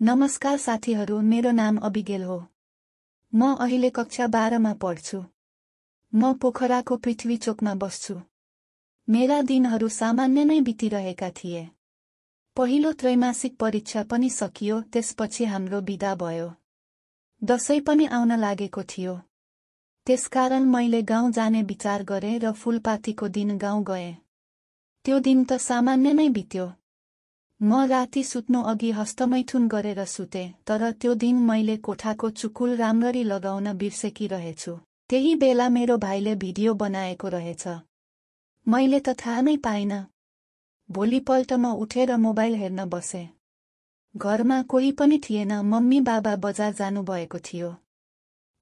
नमस्कार साथीहरू, मेरो नाम अबिगेल हो। म अहिले कक्षा 12 मा पढ्छु। म पोखराको पृथ्वी चोकमा बस्छु। मेरा दिनहरू सामान्य नै बितिरहेका थिए। पहिलो त्रैमासिक परीक्षा पनि सकियो, त्यसपछि हाम्रो बिदा भयो। दशैं पनि आउन लागेको थियो। त्यसकारण मैले गाउँ जाने विचार गरेँ र फूलपातीको दिन गाउँ गएँ। त्यो दिन त सामान्य नै बित्यो। म राति सुत्नु अघि हस्तमैथुन गरेर सुते, तर त्यो दिन मैले कोठाको चुकुल राम्ररी लगाउन बिर्सेकी रहेछु। त्यही बेला मेरो भाइले भिडियो बनाएको रहेछ। मैले त थाहा नै पाइनँ। भोलिपल्ट म उठेर मोबाइल हेर्न बसे। घरमा कोही पनि थिएन, मम्मी बाबा बजार जानुभएको थियो।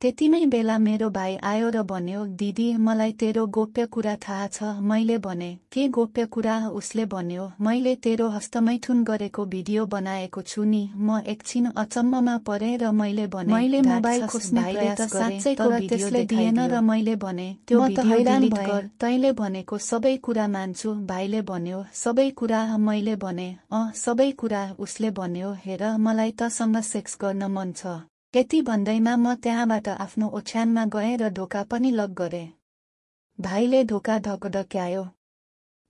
त्यतिमै बेला मेरो भाइ आयो र भन्यो, दिदी मलाई तेरो गोप्य कुरा थाहा छ। मैले भने, के गोप्य कुरा? उसले भन्यो, मैले तेरो हस्तमैथुन गरेको भिडियो बनाएको छु नि। म एकछिन अचम्ममा परेँ र मैले भने, मैले मोबाइल खोज्ने प्रयास गरेँ, तर त्यसले दिएन र मैले भने, त्यो भिडियो डिलिट गर। तैँले भनेको सबै कुरा मान्छु। भाइले भन्यो, सबै कुरा? मैले भने, सबै कुरा। उसले भन्यो, हेर मलाई तसँग सेक्स गर्न मन छ। यति भन्दैमा म त्यहाँबाट आफ्नो ओछ्यानमा गएँ र ढोका पनि लक गरेँ। भाइले ढोका ढकढक्यायो।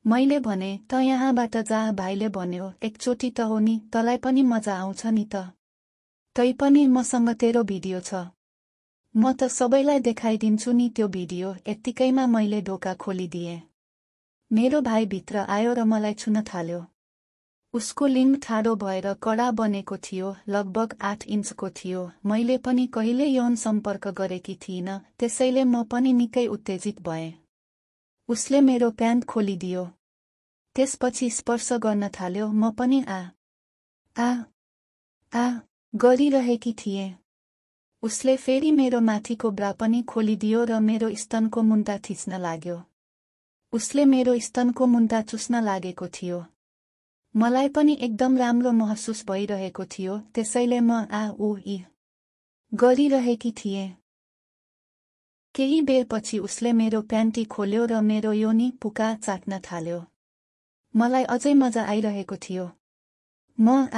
मैले भने, त यहाँबाट जा। भाइले भन्यो, एकचोटि त हो नि, तँलाई पनि मजा आउँछ नि त। तैपनि मसँग तेरो भिडियो छ। म त सबैलाई देखाइदिन्छु नि त्यो भिडियो। यत्तिकैमा मैले ढोका खोलिदिएँ। मेरो भाइ भित्र आयो र मलाई छुन थाल्यो। उसको लिङ्ग ठाडो भएर कडा बनेको थियो, लगभग 8 इन्चको थियो। मैले पनि कहिले यौन सम्पर्क गरेकी थिइनँ, त्यसैले म पनि निकै उत्तेजित भएँ। उसले मेरो प्यान्ट खोलिदियो। त्यसपछि स्पर्श गर्न थाल्यो। म पनि आ गरिरहेकी थिएँ। उसले फेरि मेरो माथिको ब्रा पनि खोलिदियो र मेरो स्तनको मुन्टा थिच्न लाग्यो। उसले मेरो स्तनको मुन्टा चुस्न लागेको थियो। मलाई पनि एकदम राम्रो महसुस भइरहेको थियो, त्यसैले म गरिरहेकी थिएँ। केही बेरपछि उसले मेरो प्यान्टी खोल्यो र मेरो योनी पुका चाट्न थाल्यो। मलाई अझै मजा आइरहेको थियो। म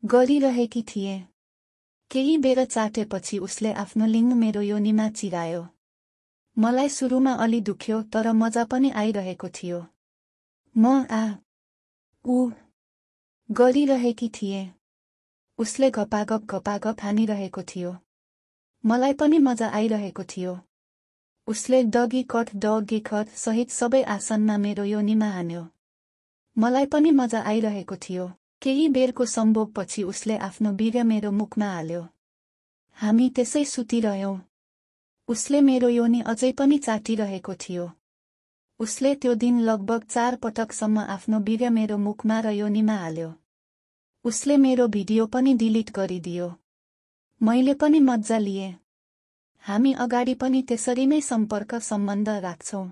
गरिरहेकी थिएँ। केही बेर चाटेपछि उसले आफ्नो लिङ्ग मेरो योनीमा चिरायो। मलाई सुरुमा अलि दुख्यो, तर मजा पनि आइरहेको थियो। म गरिरहेकी थिएँ। उसले घपाघप हानिरहेको थियो। मलाई पनि मजा आइरहेको थियो। उसले डगी कट सहित सबै आसनमा मेरो योनीमा हान्यो। मलाई पनि मजा आइरहेको थियो। केही बेरको सम्भोगपछि उसले आफ्नो वीर्य मेरो मुखमा हाल्यो। हामी त्यसै सुतिरह्यौं। उसले मेरो योनी अझै पनि चाटिरहेको थियो। उसले त्यो दिन लगभग 4 पटकसम्म आफ्नो वीर्य मेरो मुखमा र योनीमा हाल्यो। उसले मेरो भिडियो पनि डिलिट गरिदियो। मैले पनि मज्जा लिएँ। हामी अगाडि पनि त्यसरी नै सम्पर्क सम्बन्ध राख्छौं।